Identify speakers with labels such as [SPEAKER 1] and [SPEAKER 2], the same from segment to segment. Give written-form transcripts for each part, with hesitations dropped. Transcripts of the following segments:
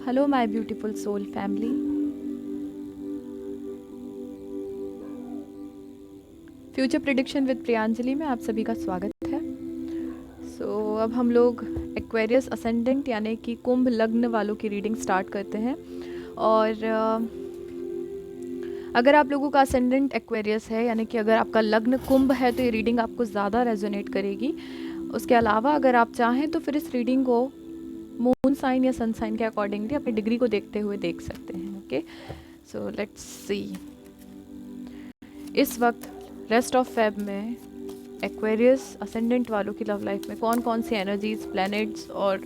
[SPEAKER 1] Hello my beautiful soul family. Future prediction with Priyanjali में आप सभी का स्वागत है। अब हम लोग एक्वेरियस असेंडेंट यानी कि कुंभ लग्न वालों की रीडिंग स्टार्ट करते हैं। और अगर आप लोगों का असेंडेंट एक्वेरियस है यानी कि अगर आपका लग्न कुंभ है तो ये रीडिंग आपको ज़्यादा रेजोनेट करेगी। उसके अलावा अगर आप चाहें तो फिर इस रीडिंग को मून साइन या सन साइन के अकॉर्डिंगली अपनी डिग्री को देखते हुए देख सकते हैं। ओके, सो लेट्स सी इस वक्त रेस्ट ऑफ फेब में एक्वेरियस असेंडेंट वालों की लव लाइफ में कौन कौन सी एनर्जीज, प्लैनेट्स और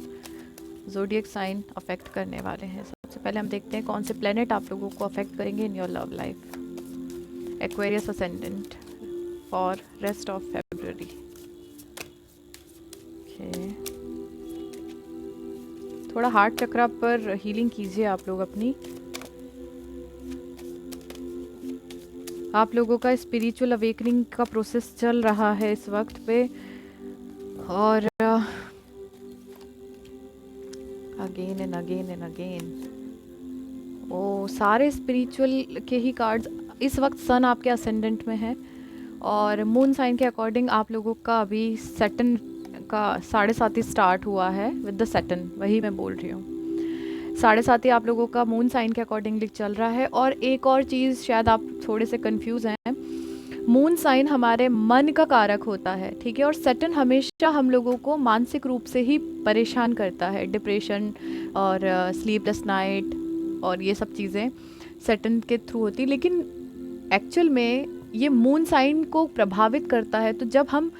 [SPEAKER 1] ज़ोडिएक साइन अफेक्ट करने वाले हैं। सबसे पहले हम देखते हैं कौन से प्लैनेट आप लोगों को अफेक्ट करेंगे in your love life. Aquarius ascendant for rest of February. थोड़ा हार्ट चक्रा पर हीलिंग कीजिए आप लोग अपनी। आप लोगों का स्पिरिचुअल अवेकनिंग का प्रोसेस चल रहा है इस वक्त पे। और again and again and again ओ सारे स्पिरिचुअल के ही कार्ड्स इस वक्त। सन आपके असेंडेंट में है और मून साइन के अकॉर्डिंग आप लोगों का अभी सैटर्न का 7.5 स्टार्ट हुआ है विद द सैटर्न, वही मैं बोल रही हूँ। 7.5 आप लोगों का मून साइन के अकॉर्डिंगली चल रहा है। और एक और चीज़, शायद आप थोड़े से कंफ्यूज हैं, मून साइन हमारे मन का कारक होता है, ठीक है। और सैटर्न हमेशा हम लोगों को मानसिक रूप से ही परेशान करता है, डिप्रेशन और स्लीपलेस नाइट और ये सब चीज़ें सैटर्न के थ्रू होती। लेकिन एक्चुअल में ये मून साइन को प्रभावित करता है। तो जब हम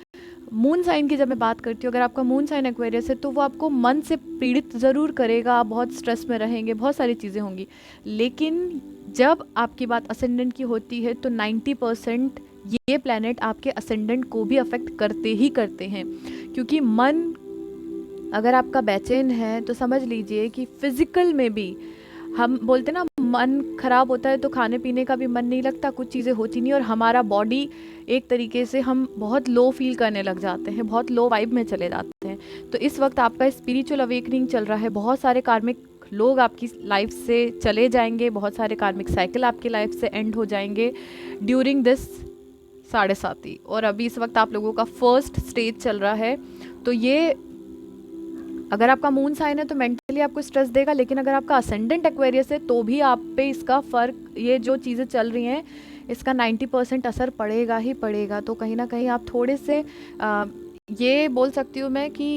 [SPEAKER 1] मून साइन की जब मैं बात करती हूँ, अगर आपका मून साइन एक्वेरियस है तो वो आपको मन से पीड़ित ज़रूर करेगा, आप बहुत स्ट्रेस में रहेंगे, बहुत सारी चीज़ें होंगी। लेकिन जब आपकी बात असेंडेंट की होती है तो 90% ये प्लैनेट आपके असेंडेंट को भी अफेक्ट करते ही करते हैं। क्योंकि मन अगर आपका बेचैन है तो समझ लीजिए कि फिजिकल में भी, हम बोलते ना मन खराब होता है तो खाने पीने का भी मन नहीं लगता, कुछ चीज़ें होती नहीं और हमारा बॉडी एक तरीके से हम बहुत लो फील करने लग जाते हैं, बहुत लो वाइब में चले जाते हैं। तो इस वक्त आपका स्पिरिचुअल अवेकनिंग चल रहा है। बहुत सारे कार्मिक लोग आपकी लाइफ से चले जाएंगे, बहुत सारे कार्मिक साइकिल आपकी लाइफ से एंड हो जाएंगे ड्यूरिंग दिस 7.5। और अभी इस वक्त आप लोगों का फर्स्ट स्टेज चल रहा है। तो ये अगर आपका मून साइन है तो मेंटली आपको स्ट्रेस देगा, लेकिन अगर आपका असेंडेंट एक्वेरियस है तो भी आप पे इसका फ़र्क, ये जो चीज़ें चल रही हैं इसका 90% असर पड़ेगा ही पड़ेगा। तो कहीं ना कहीं आप थोड़े से ये बोल सकती हूँ मैं कि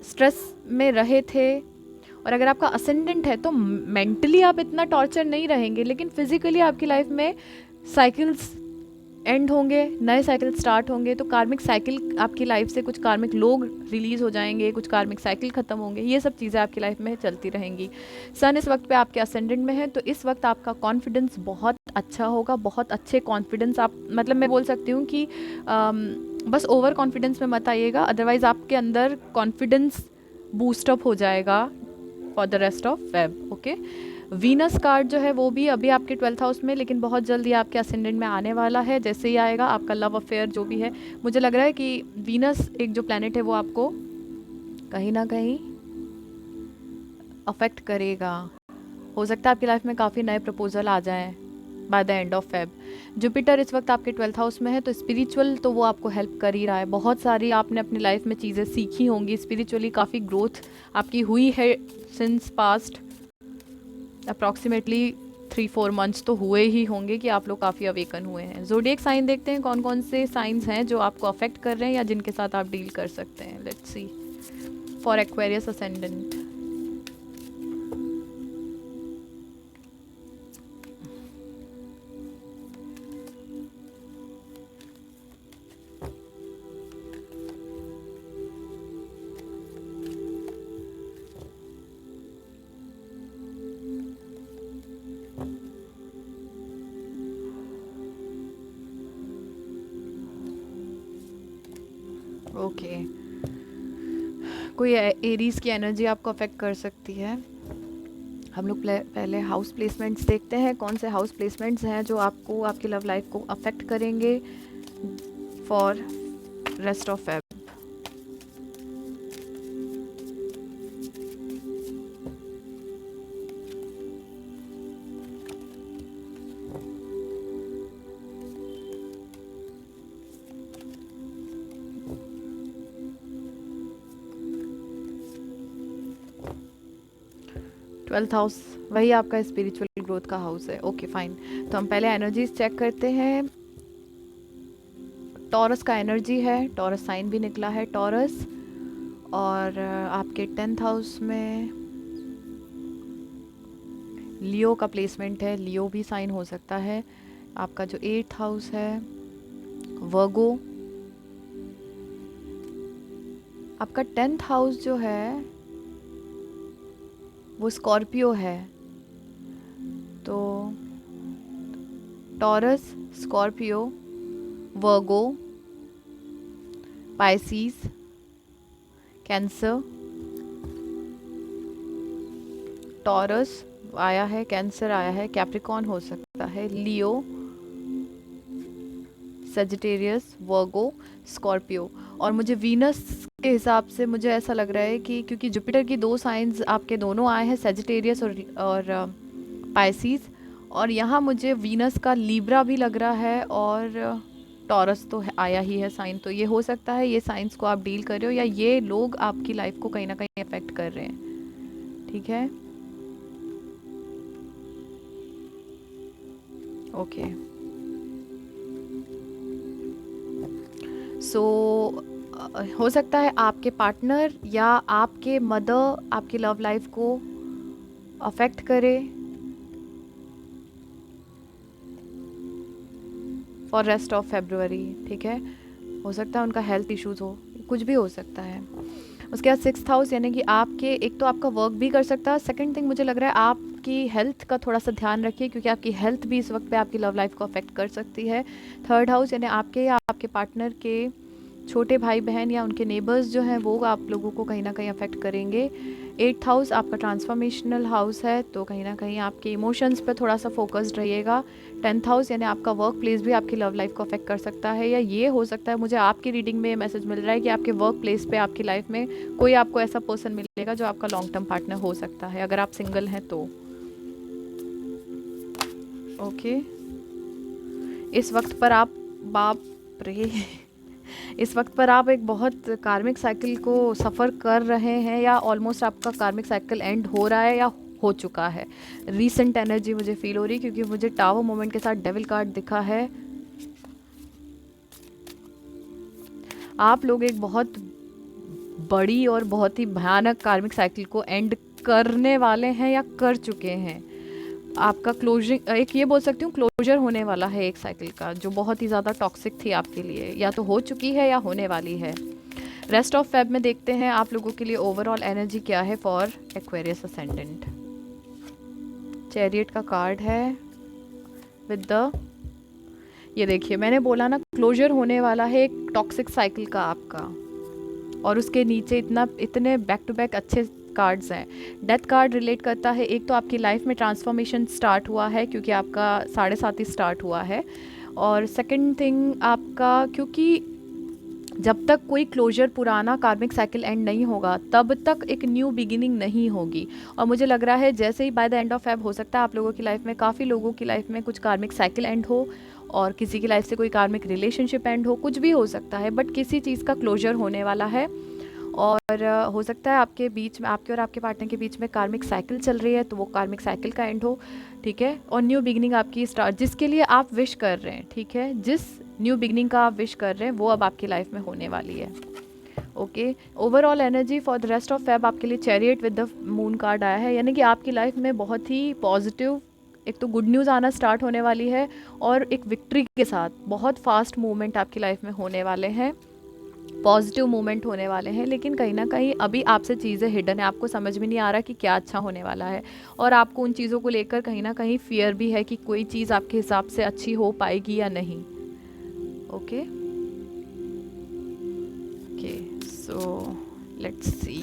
[SPEAKER 1] स्ट्रेस में रहे थे। और अगर आपका असेंडेंट है तो मेंटली आप इतना टॉर्चर नहीं रहेंगे, लेकिन फिजिकली आपकी लाइफ में साइकिल्स एंड होंगे, नए साइकिल स्टार्ट होंगे। तो कार्मिक साइकिल आपकी लाइफ से, कुछ कार्मिक लोग रिलीज हो जाएंगे, कुछ कार्मिक साइकिल खत्म होंगे, ये सब चीज़ें आपकी लाइफ में चलती रहेंगी। सन इस वक्त पे आपके असेंडेंट में है तो इस वक्त आपका कॉन्फिडेंस बहुत अच्छा होगा, बहुत अच्छे कॉन्फिडेंस आप, मतलब मैं बोल सकती हूँ कि बस ओवर कॉन्फिडेंस में मत आइएगा, अदरवाइज आपके अंदर कॉन्फिडेंस बूस्टअप हो जाएगा for the rest of Feb. Okay, Venus card जो है वो भी अभी आपके 12th हाउस में, लेकिन बहुत जल्दी आपके असेंडेंट में आने वाला है। जैसे ही आएगा आपका लव अफेयर जो भी है, मुझे लग रहा है कि वीनस एक जो प्लैनेट है वो आपको कहीं ना कहीं अफेक्ट करेगा। हो सकता है आपकी लाइफ में काफ़ी नए प्रपोजल आ जाएं bye the end of Feb. Jupiter इस वक्त आपके 12th हाउस में है तो स्पिरिचुअल तो वो आपको हेल्प कर ही रहा है। बहुत सारी आपने अपनी लाइफ में चीज़ें सीखी होंगी, स्पिरिचुअली काफ़ी ग्रोथ आपकी हुई है सिंस पास्ट अप्रॉक्सीमेटली 3-4 मंथ्स तो हुए ही होंगे कि आप लोग काफ़ी अवेकन हुए हैं। ज़ोडिएक साइन देखते हैं कौन कौन से साइंस हैं जो आपको अफेक्ट कर रहे हैं या जिनके साथ आप डील कर सकते हैं। Let's see for Aquarius ascendant. Okay, कोई एरीज की एनर्जी आपको अफेक्ट कर सकती है। हम लोग पहले हाउस प्लेसमेंट्स देखते हैं, कौन से हाउस प्लेसमेंट्स हैं जो आपको आपकी लव लाइफ को अफेक्ट करेंगे for rest of Feb. 12th house वही आपका स्पिरिचुअल ग्रोथ का हाउस है। ओके फाइन, तो हम पहले एनर्जीज चेक करते हैं। टॉरस का एनर्जी है, टॉरस साइन भी निकला है टॉरस, और आपके 10th हाउस में लियो का प्लेसमेंट है, लियो भी साइन हो सकता है। आपका जो 8th हाउस है वर्गो, आपका 10th हाउस जो है वो स्कॉर्पियो है। तो टॉरस, स्कॉर्पियो, वर्गो, पाइसीस, कैंसर, टॉरस आया है, कैंसर आया है, कैप्रिकॉर्न हो सकता है, लियो, सेजिटेरियस, वर्गो, स्कॉर्पियो। और मुझे वीनस के हिसाब से मुझे ऐसा लग रहा है कि क्योंकि जुपिटर की 2 साइंस आपके दोनों आए हैं, सेजिटेरियस और पाइसीस, और यहाँ मुझे वीनस का लीब्रा भी लग रहा है, और टॉरस तो आया ही है साइन। तो ये हो सकता है ये साइंस को आप डील कर रहे हो, या ये लोग आपकी लाइफ को कहीं ना कहीं अफेक्ट कर रहे हैं। ठीक है, ओके। सो हो सकता है आपके पार्टनर या आपके मदर आपकी लव लाइफ को अफेक्ट करे फॉर रेस्ट ऑफ फेब्रुअरी। ठीक है, हो सकता है उनका हेल्थ इश्यूज हो, कुछ भी हो सकता है। उसके बाद 6th हाउस यानी कि आपके, एक तो आपका वर्क भी कर सकता है, सेकंड थिंग मुझे लग रहा है आपकी हेल्थ का थोड़ा सा ध्यान रखिए, क्योंकि आपकी हेल्थ भी इस वक्त पे आपकी लव लाइफ को अफेक्ट कर सकती है। 3rd हाउस यानी आपके या आपके पार्टनर के छोटे भाई बहन या उनके नेबर्स जो हैं वो आप लोगों को कहीं ना कहीं अफेक्ट करेंगे। 8th हाउस आपका ट्रांसफॉर्मेशनल हाउस है, तो कहीं ना कहीं आपके इमोशंस पे थोड़ा सा फोकस्ड रहिएगा। 10th हाउस यानी आपका वर्क प्लेस भी आपकी लव लाइफ को अफेक्ट कर सकता है, या ये हो सकता है, मुझे आपकी रीडिंग में ये मैसेज मिल रहा है कि आपके वर्क प्लेस पे आपकी लाइफ में कोई आपको ऐसा पर्सन मिलेगा जो आपका लॉन्ग टर्म पार्टनर हो सकता है, अगर आप सिंगल हैं तो। ओके, इस वक्त पर आप, बाप रे, इस वक्त पर आप एक बहुत कार्मिक साइकिल को सफ़र कर रहे हैं, या ऑलमोस्ट आपका कार्मिक साइकिल एंड हो रहा है या हो चुका है। रीसेंट एनर्जी मुझे फील हो रही है, क्योंकि मुझे टावर मोमेंट के साथ डेविल कार्ड दिखा है। आप लोग एक बहुत बड़ी और बहुत ही भयानक कार्मिक साइकिल को एंड करने वाले हैं या कर चुके हैं। आपका क्लोजिंग, एक ये बोल सकती हूँ क्लोजर होने वाला है एक साइकिल का, जो बहुत ही ज़्यादा टॉक्सिक थी आपके लिए, या तो हो चुकी है या होने वाली है। रेस्ट ऑफ फेब में देखते हैं आप लोगों के लिए ओवरऑल एनर्जी क्या है फॉर एक्वेरियस असेंडेंट। चैरियट का कार्ड है विद द, ये देखिए मैंने बोला ना क्लोजर होने वाला है एक टॉक्सिक साइकिल का आपका, और उसके नीचे इतने बैक टू बैक अच्छे कार्ड्स हैं। डेथ कार्ड रिलेट करता है, एक तो आपकी लाइफ में ट्रांसफॉर्मेशन स्टार्ट हुआ है क्योंकि आपका 7.5 स्टार्ट हुआ है, और सेकंड थिंग आपका, क्योंकि जब तक कोई क्लोजर पुराना कार्मिक साइकिल एंड नहीं होगा तब तक एक न्यू बिगिनिंग नहीं होगी। और मुझे लग रहा है जैसे ही by the end of Feb हो सकता है आप लोगों की लाइफ में, काफ़ी लोगों की लाइफ में कुछ कार्मिक साइकिल एंड हो, और किसी की लाइफ से कोई कार्मिक रिलेशनशिप एंड हो, कुछ भी हो सकता है, बट किसी चीज़ का क्लोजर होने वाला है। और हो सकता है आपके बीच में, आपके और आपके पार्टनर के बीच में कार्मिक साइकिल चल रही है, तो वो कार्मिक साइकिल का एंड हो। ठीक है, और न्यू बिगिनिंग आपकी स्टार्ट, जिसके लिए आप विश कर रहे हैं, ठीक है, जिस न्यू बिगिनिंग का आप विश कर रहे हैं वो अब आपकी लाइफ में होने वाली है। Okay, overall energy for the rest of Feb आपके लिए chariot with the moon card आया है, यानी कि आपकी लाइफ में बहुत ही पॉजिटिव, एक तो गुड न्यूज़ आना स्टार्ट होने वाली है, और एक विक्ट्री के साथ बहुत फास्ट मूवमेंट आपकी लाइफ में होने वाले हैं, पॉजिटिव मूवमेंट होने वाले हैं। लेकिन कहीं ना कहीं अभी आपसे चीज़ें हिडन है, आपको समझ में नहीं आ रहा कि क्या अच्छा होने वाला है, और आपको उन चीज़ों को लेकर कहीं ना कहीं फियर भी है कि कोई चीज़ आपके हिसाब से अच्छी हो पाएगी या नहीं। Okay okay, so let's see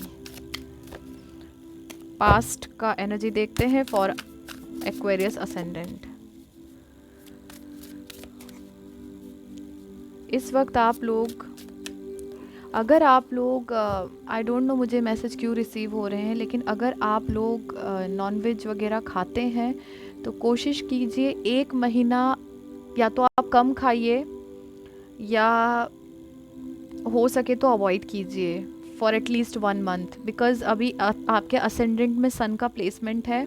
[SPEAKER 1] past का एनर्जी देखते हैं फॉर एक्वेरियस असेंडेंट। इस वक्त आप लोग, अगर आप लोग, आई डोंट नो मुझे मैसेज क्यों रिसीव हो रहे हैं, लेकिन अगर आप लोग नॉनवेज वगैरह खाते हैं तो कोशिश कीजिए 1 महीना या तो आप कम खाइए, या हो सके तो अवॉइड कीजिए फॉर एटलीस्ट 1 मंथ, बिकॉज अभी आपके असेंडेंट में सन का प्लेसमेंट है।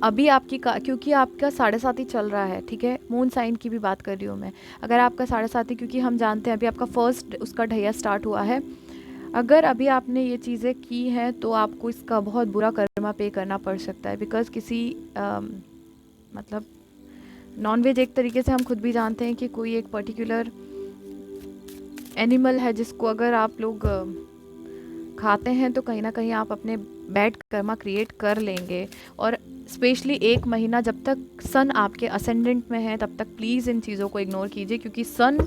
[SPEAKER 1] अभी आपकी क्योंकि आपका 7.5 ही चल रहा है, ठीक है, मून साइन की भी बात कर रही हूँ मैं। अगर आपका 7.5 ही, क्योंकि हम जानते हैं अभी आपका फर्स्ट उसका ढैया स्टार्ट हुआ है, अगर अभी आपने ये चीज़ें की हैं तो आपको इसका बहुत बुरा कर्मा पे करना पड़ सकता है। बिकॉज किसी मतलब नॉनवेज एक तरीके से हम खुद भी जानते हैं कि कोई एक पर्टिकुलर एनिमल है जिसको अगर आप लोग खाते हैं तो कहीं ना कहीं आप अपने बैड कर्मा क्रिएट कर लेंगे। और स्पेशली 1 महीना जब तक सन आपके असेंडेंट में है तब तक प्लीज़ इन चीज़ों को इग्नोर कीजिए, क्योंकि सन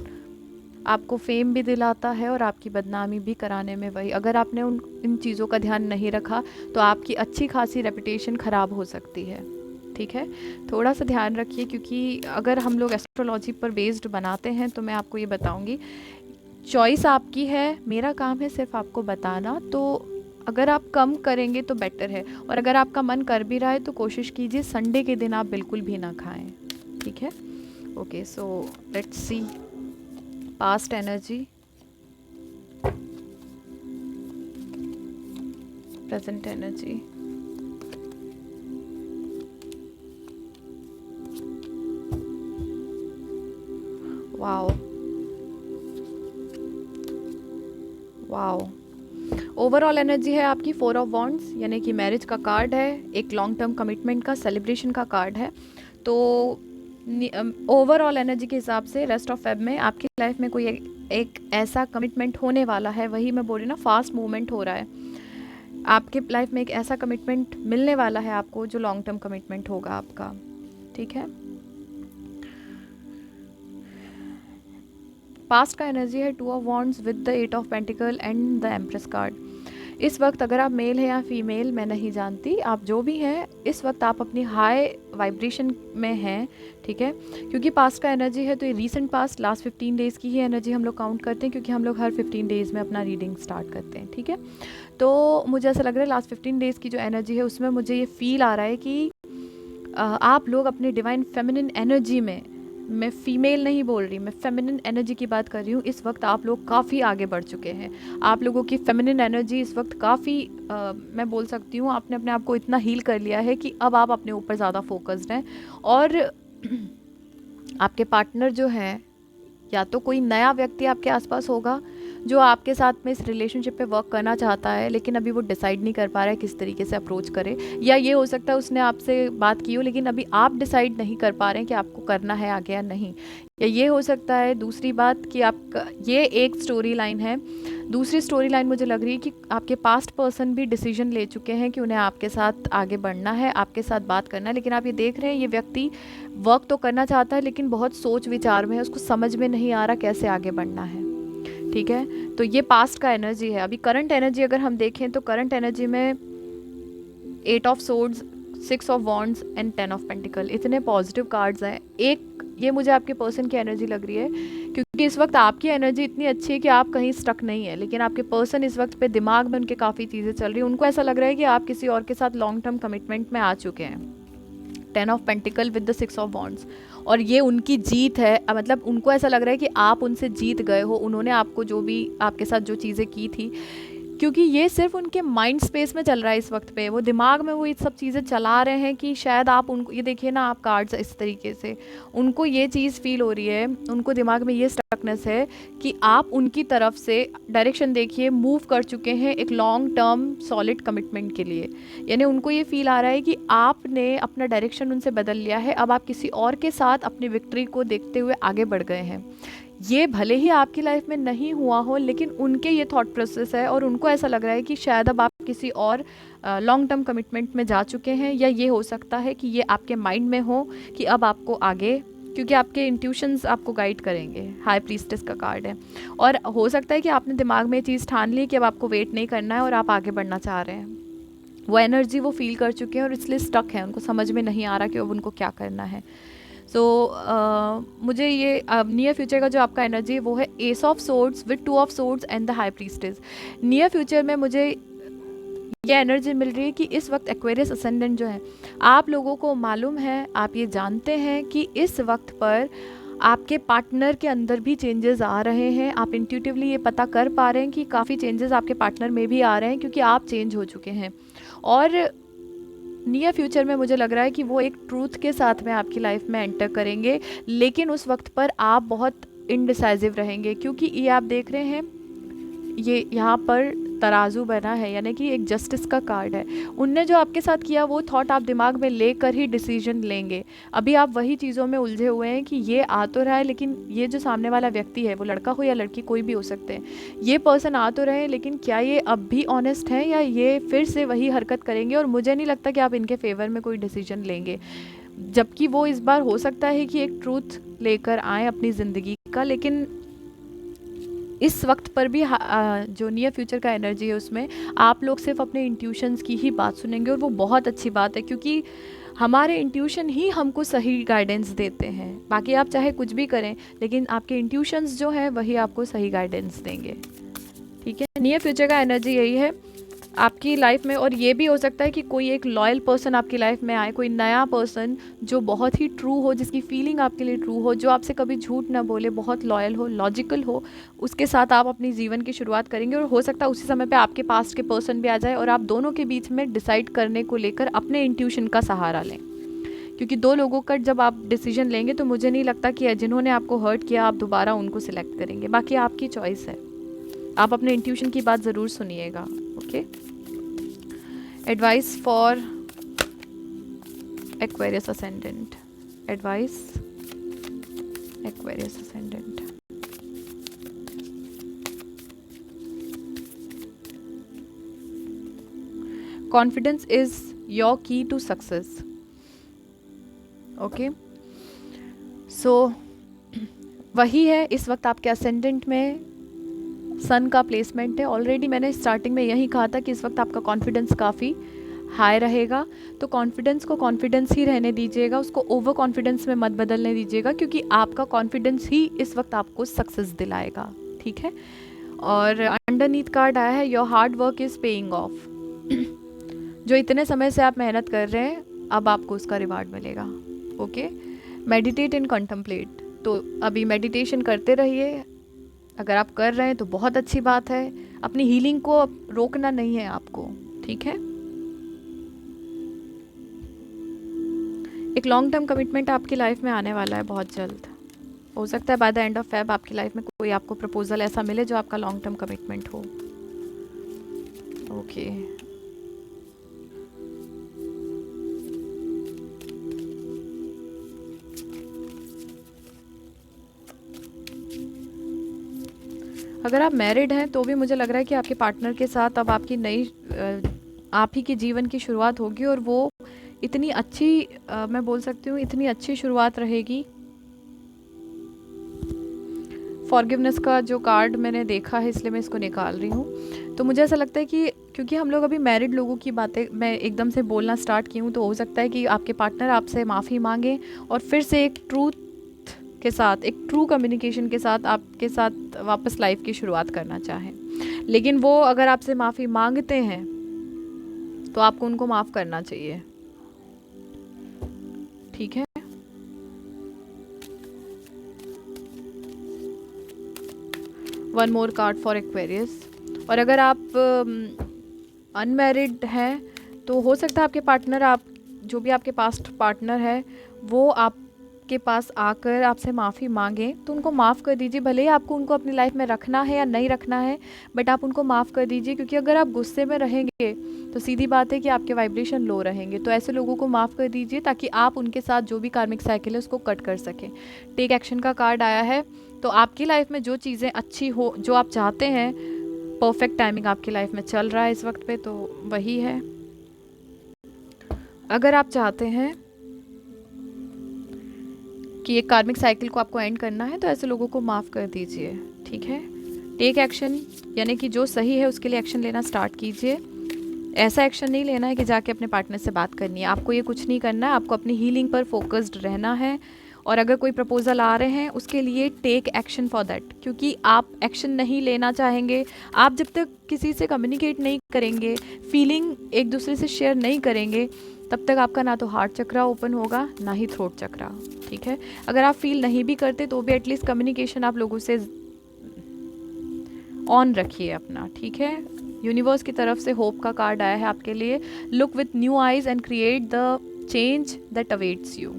[SPEAKER 1] आपको फेम भी दिलाता है और आपकी बदनामी भी कराने में वही। अगर आपने इन चीज़ों का ध्यान नहीं रखा तो आपकी अच्छी खासी रेपुटेशन ख़राब हो सकती है, ठीक है। थोड़ा सा ध्यान रखिए, क्योंकि अगर हम लोग एस्ट्रोलॉजी पर बेस्ड बनाते हैं तो मैं आपको ये बताऊंगी, चॉइस आपकी है, मेरा काम है सिर्फ आपको बताना। तो अगर आप कम करेंगे तो बेटर है, और अगर आपका मन कर भी रहा है तो कोशिश कीजिए संडे के दिन आप बिल्कुल भी ना खाएं, ठीक है। Okay, so let's see past energy, present energy. Wow wow, overall energy है आपकी 4 ऑफ वॉन्ड्स, यानी कि मैरिज का कार्ड है, एक लॉन्ग टर्म कमिटमेंट का, सेलिब्रेशन का कार्ड है। तो ओवरऑल एनर्जी के हिसाब से रेस्ट ऑफ फेब में आपकी लाइफ में कोई एक ऐसा कमिटमेंट होने वाला है, वही मैं बोल रही ना, फास्ट मूवमेंट हो रहा है आपके लाइफ में, एक ऐसा कमिटमेंट मिलने वाला है आपको जो लॉन्ग टर्म कमिटमेंट होगा आपका, ठीक है। पास्ट का एनर्जी है 2 of wands with the 8 of pentacle and the empress card. इस वक्त अगर आप मेल हैं या फीमेल मैं नहीं जानती, आप जो भी हैं इस वक्त आप अपनी हाई वाइब्रेशन में हैं, ठीक है। क्योंकि पास्ट का एनर्जी है तो ये रीसेंट पास्ट लास्ट 15 डेज़ की ही एनर्जी हम लोग काउंट करते हैं, क्योंकि हम लोग हर 15 डेज़ में अपना रीडिंग स्टार्ट करते हैं, ठीक है। तो मुझे ऐसा लग रहा है लास्ट 15 डेज़ की जो एनर्जी है उसमें मुझे ये फील आ रहा है कि आप लोग अपने डिवाइन फेमिनिन एनर्जी में, मैं फीमेल नहीं बोल रही, मैं फेमिनिन एनर्जी की बात कर रही हूँ, इस वक्त आप लोग काफ़ी आगे बढ़ चुके हैं। आप लोगों की फेमिनिन एनर्जी इस वक्त काफ़ी मैं बोल सकती हूँ आपने अपने आप को इतना हील कर लिया है कि अब आप अपने ऊपर ज़्यादा फोकस्ड हैं। और आपके पार्टनर जो हैं, या तो कोई नया व्यक्ति आपके आसपास होगा जो आपके साथ में इस रिलेशनशिप पे वर्क करना चाहता है, लेकिन अभी वो डिसाइड नहीं कर पा रहा है किस तरीके से अप्रोच करे, या ये हो सकता है उसने आपसे बात की हो लेकिन अभी आप डिसाइड नहीं कर पा रहे हैं कि आपको करना है आगे या नहीं। या ये हो सकता है दूसरी बात कि आपका, ये एक स्टोरी लाइन है। दूसरी स्टोरी लाइन मुझे लग रही है कि आपके पास्ट पर्सन भी डिसीजन ले चुके हैं कि उन्हें आपके साथ आगे बढ़ना है, आपके साथ बात करना है, लेकिन आप ये देख रहे हैं ये व्यक्ति वर्क तो करना चाहता है लेकिन बहुत सोच विचार में है, उसको समझ में नहीं आ रहा कैसे आगे बढ़ना है, ठीक है। तो ये पास्ट का एनर्जी है। अभी करंट एनर्जी अगर हम देखें तो करंट एनर्जी में 8 of swords, 6 of wands and 10 of pentacle, इतने पॉजिटिव कार्ड्स हैं। एक ये मुझे आपके पर्सन की एनर्जी लग रही है, क्योंकि इस वक्त आपकी एनर्जी इतनी अच्छी है कि आप कहीं स्टक नहीं है, लेकिन आपके पर्सन इस वक्त पे दिमाग में उनके काफ़ी चीज़ें चल रही हैं। उनको ऐसा लग रहा है कि आप किसी और के साथ लॉन्ग टर्म कमिटमेंट में आ चुके हैं। 10 of pentacle with the 6 of wands, और ये उनकी जीत है। मतलब उनको ऐसा लग रहा है कि आप उनसे जीत गए हो, उन्होंने आपको जो भी आपके साथ जो चीज़ें की थी, क्योंकि ये सिर्फ उनके माइंड स्पेस में चल रहा है इस वक्त पे, वो दिमाग में वो ये सब चीज़ें चला रहे हैं कि शायद आप उनको, ये देखिए ना आप कार्ड्स इस तरीके से, उनको ये चीज़ फील हो रही है, उनको दिमाग में ये स्टकनेस है कि आप उनकी तरफ से डायरेक्शन देखिए मूव कर चुके हैं एक लॉन्ग टर्म सॉलिड कमिटमेंट के लिए। यानी उनको ये फील आ रहा है कि आपने अपना डायरेक्शन उनसे बदल लिया है, अब आप किसी और के साथ अपनी विक्ट्री को देखते हुए आगे बढ़ गए हैं। ये भले ही आपकी लाइफ में नहीं हुआ हो, लेकिन उनके ये थॉट प्रोसेस है और उनको ऐसा लग रहा है कि शायद अब आप किसी और लॉन्ग टर्म कमिटमेंट में जा चुके हैं, या ये हो सकता है कि ये आपके माइंड में हो कि अब आपको आगे, क्योंकि आपके इंट्यूशंस आपको गाइड करेंगे। हाई प्रीस्टेस का कार्ड है, और हो सकता है कि आपने दिमाग में ये चीज़ ठान ली कि अब आपको वेट नहीं करना है और आप आगे बढ़ना चाह रहे हैं। वो एनर्जी वो फील कर चुके हैं और इसलिए स्टक है, उनको समझ में नहीं आ रहा कि अब उनको क्या करना है। सो मुझे ये नियर फ्यूचर का जो आपका एनर्जी है वो है S of swords with 2 of swords and the high priestess. Near future में मुझे ये एनर्जी मिल रही है कि इस वक्त एक्वेरियस असेंडेंट जो है, आप लोगों को मालूम है, आप ये जानते हैं कि इस वक्त पर आपके पार्टनर के अंदर भी चेंजेस आ रहे हैं, आप इंट्यूटिवली ये पता कर पा रहे हैं कि काफ़ी चेंजेस आपके पार्टनर में भी आ रहे हैं, क्योंकि आप चेंज हो चुके हैं। और नियर फ्यूचर में मुझे लग रहा है कि वो एक ट्रूथ के साथ में आपकी लाइफ में एंटर करेंगे, लेकिन उस वक्त पर आप बहुत इनडिसाइजिव रहेंगे, क्योंकि ये आप देख रहे हैं, ये यहाँ पर तराजू बना है, यानी कि एक जस्टिस का कार्ड है। उनने जो आपके साथ किया वो थॉट आप दिमाग में लेकर ही डिसीजन लेंगे। अभी आप वही चीज़ों में उलझे हुए हैं कि ये आ तो रहा है, लेकिन ये जो सामने वाला व्यक्ति है, वो लड़का हो या लड़की, कोई भी हो सकते हैं, ये पर्सन आ तो रहे हैं, लेकिन क्या ये अब भी ऑनेस्ट है या ये फिर से वही हरकत करेंगे। और मुझे नहीं लगता कि आप इनके फेवर में कोई डिसीजन लेंगे, जबकि वो इस बार हो सकता है कि एक ट्रूथ लेकर आए अपनी ज़िंदगी का। लेकिन इस वक्त पर भी जो नियर फ्यूचर का एनर्जी है, उसमें आप लोग सिर्फ अपने इंट्यूशंस की ही बात सुनेंगे, और वो बहुत अच्छी बात है, क्योंकि हमारे इंट्यूशन ही हमको सही गाइडेंस देते हैं। बाकी आप चाहे कुछ भी करें, लेकिन आपके इंट्यूशंस जो हैं वही आपको सही गाइडेंस देंगे। ठीक है, नियर फ्यूचर का एनर्जी यही है आपकी लाइफ में। और ये भी हो सकता है कि कोई एक लॉयल पर्सन आपकी लाइफ में आए, कोई नया पर्सन जो बहुत ही ट्रू हो, जिसकी फीलिंग आपके लिए ट्रू हो, जो आपसे कभी झूठ ना बोले, बहुत लॉयल हो, लॉजिकल हो, उसके साथ आप अपनी जीवन की शुरुआत करेंगे। और हो सकता है उसी समय पे आपके पास्ट के पर्सन भी आ जाए, और आप दोनों के बीच में डिसाइड करने को लेकर अपने इंट्यूशन का सहारा लें। क्योंकि दो लोगों का जब आप डिसीजन लेंगे, तो मुझे नहीं लगता कि जिन्होंने आपको हर्ट किया आप दोबारा उनको सिलेक्ट करेंगे। बाकी आपकी चॉइस है, आप अपने इंट्यूशन की बात ज़रूर सुनिएगा। Okay, advice for Aquarius ascendant, advice Aquarius ascendant. Confidence is your की टू सक्सेस। ओके, सो वही है, इस वक्त आपके असेंडेंट में सन का प्लेसमेंट है। ऑलरेडी मैंने स्टार्टिंग में यही कहा था कि इस वक्त आपका कॉन्फिडेंस काफ़ी हाई रहेगा, तो कॉन्फिडेंस को कॉन्फिडेंस ही रहने दीजिएगा, उसको ओवर कॉन्फिडेंस में मत बदलने दीजिएगा, क्योंकि आपका कॉन्फिडेंस ही इस वक्त आपको सक्सेस दिलाएगा। ठीक है, और अंडरनीथ कार्ड आया है your hard work is paying off. जो इतने समय से आप मेहनत कर रहे हैं, अब आपको उसका रिवार्ड मिलेगा। ओके, मेडिटेट एंड कंटम्पलेट, तो अभी मेडिटेशन करते रहिए, अगर आप कर रहे हैं तो बहुत अच्छी बात है। अपनी हीलिंग को रोकना नहीं है आपको। ठीक है, एक लॉन्ग टर्म कमिटमेंट आपकी लाइफ में आने वाला है बहुत जल्द। हो सकता है bye the end of Feb आपकी लाइफ में कोई आपको प्रपोजल ऐसा मिले जो आपका लॉन्ग टर्म कमिटमेंट हो। ओके, अगर आप मैरिड हैं तो भी मुझे लग रहा है कि आपके पार्टनर के साथ अब आपकी नई आप ही की जीवन की शुरुआत होगी, और वो इतनी अच्छी मैं बोल सकती हूँ इतनी अच्छी शुरुआत रहेगी। फॉरगिवनेस का जो कार्ड मैंने देखा है, इसलिए मैं इसको निकाल रही हूँ। तो मुझे ऐसा लगता है कि क्योंकि हम लोग अभी मैरिड लोगों की बातें मैं एकदम से बोलना स्टार्ट की हूँ, तो हो सकता है कि आपके पार्टनर आपसे माफ़ी मांगे और फिर से एक ट्रूथ के साथ, एक ट्रू कम्युनिकेशन के साथ आपके साथ वापस लाइफ की शुरुआत करना चाहें। लेकिन वो अगर आपसे माफ़ी मांगते हैं तो आपको उनको माफ़ करना चाहिए। ठीक है, one more card for Aquarius. और अगर आप अनमैरिड हैं तो हो सकता है आपके पार्टनर, आप जो भी आपके पास्ट पार्टनर है, वो आपके पास आकर आपसे माफ़ी मांगे, तो उनको माफ़ कर दीजिए। भले ही आपको उनको अपनी लाइफ में रखना है या नहीं रखना है, बट आप उनको माफ़ कर दीजिए, क्योंकि अगर आप गुस्से में रहेंगे तो सीधी बात है कि आपके वाइब्रेशन लो रहेंगे। तो ऐसे लोगों को माफ़ कर दीजिए ताकि आप उनके साथ जो भी कार्मिक साइकिल है उसको कट कर सकें। टेक एक्शन का कार्ड आया है, तो आपकी लाइफ में जो चीज़ें अच्छी हो, जो आप चाहते हैं, परफेक्ट टाइमिंग आपकी लाइफ में चल रहा है इस वक्त पे, तो वही है। अगर आप चाहते हैं कि ये कार्मिक साइकिल को आपको एंड करना है, तो ऐसे लोगों को माफ़ कर दीजिए। ठीक है, टेक एक्शन, यानी कि जो सही है उसके लिए एक्शन लेना स्टार्ट कीजिए। ऐसा एक्शन नहीं लेना है कि जाके अपने पार्टनर से बात करनी है, आपको ये कुछ नहीं करना है। आपको अपनी हीलिंग पर फोकस्ड रहना है और अगर कोई प्रपोज़ल आ रहे हैं उसके लिए टेक एक्शन फॉर दैट, क्योंकि आप एक्शन नहीं लेना चाहेंगे, आप जब तक किसी से कम्युनिकेट नहीं करेंगे, फीलिंग एक दूसरे से शेयर नहीं करेंगे, तब तक आपका ना तो हार्ट चक्रा ओपन होगा ना ही थ्रोट चक्रा। ठीक है, अगर आप फील नहीं भी करते तो भी एटलीस्ट कम्युनिकेशन आप लोगों से ऑन रखिए अपना। ठीक है, यूनिवर्स की तरफ से होप का कार्ड आया है आपके लिए। Look with new eyes and create the change that awaits you.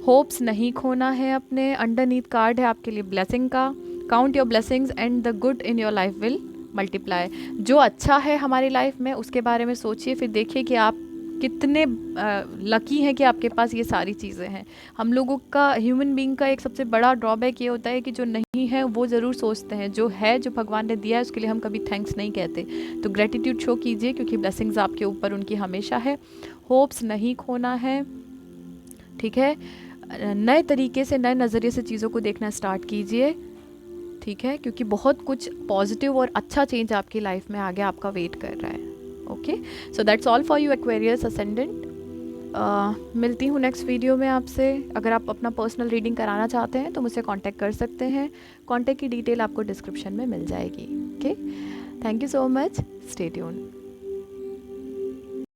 [SPEAKER 1] Hopes नहीं खोना है अपने। अंडरनीथ कार्ड है आपके लिए ब्लेसिंग का। Count your blessings and the good in your life will multiply. जो अच्छा है हमारी लाइफ में उसके बारे में सोचिए, फिर देखिए कि आप कितने लकी हैं कि आपके पास ये सारी चीज़ें हैं। हम लोगों का, ह्यूमन बीइंग का एक सबसे बड़ा ड्रॉबैक ये होता है कि जो नहीं है वो ज़रूर सोचते हैं, जो है, जो भगवान ने दिया है उसके लिए हम कभी थैंक्स नहीं कहते। तो ग्रेटिट्यूड शो कीजिए क्योंकि ब्लेसिंग्स आपके ऊपर उनकी हमेशा है। होप्स नहीं खोना है। ठीक है, नए तरीके से, नए नज़रिए से चीज़ों को देखना स्टार्ट कीजिए। ठीक है, क्योंकि बहुत कुछ पॉजिटिव और अच्छा चेंज आपकी लाइफ में आगे आपका वेट कर रहा है। Okay, so that's all for you Aquarius ascendant. मिलती हूँ नेक्स्ट वीडियो में आपसे। अगर आप अपना पर्सनल रीडिंग कराना चाहते हैं तो मुझसे कांटेक्ट कर सकते हैं। कांटेक्ट की डिटेल आपको डिस्क्रिप्शन में मिल जाएगी। Okay, thank you so much, stay tuned.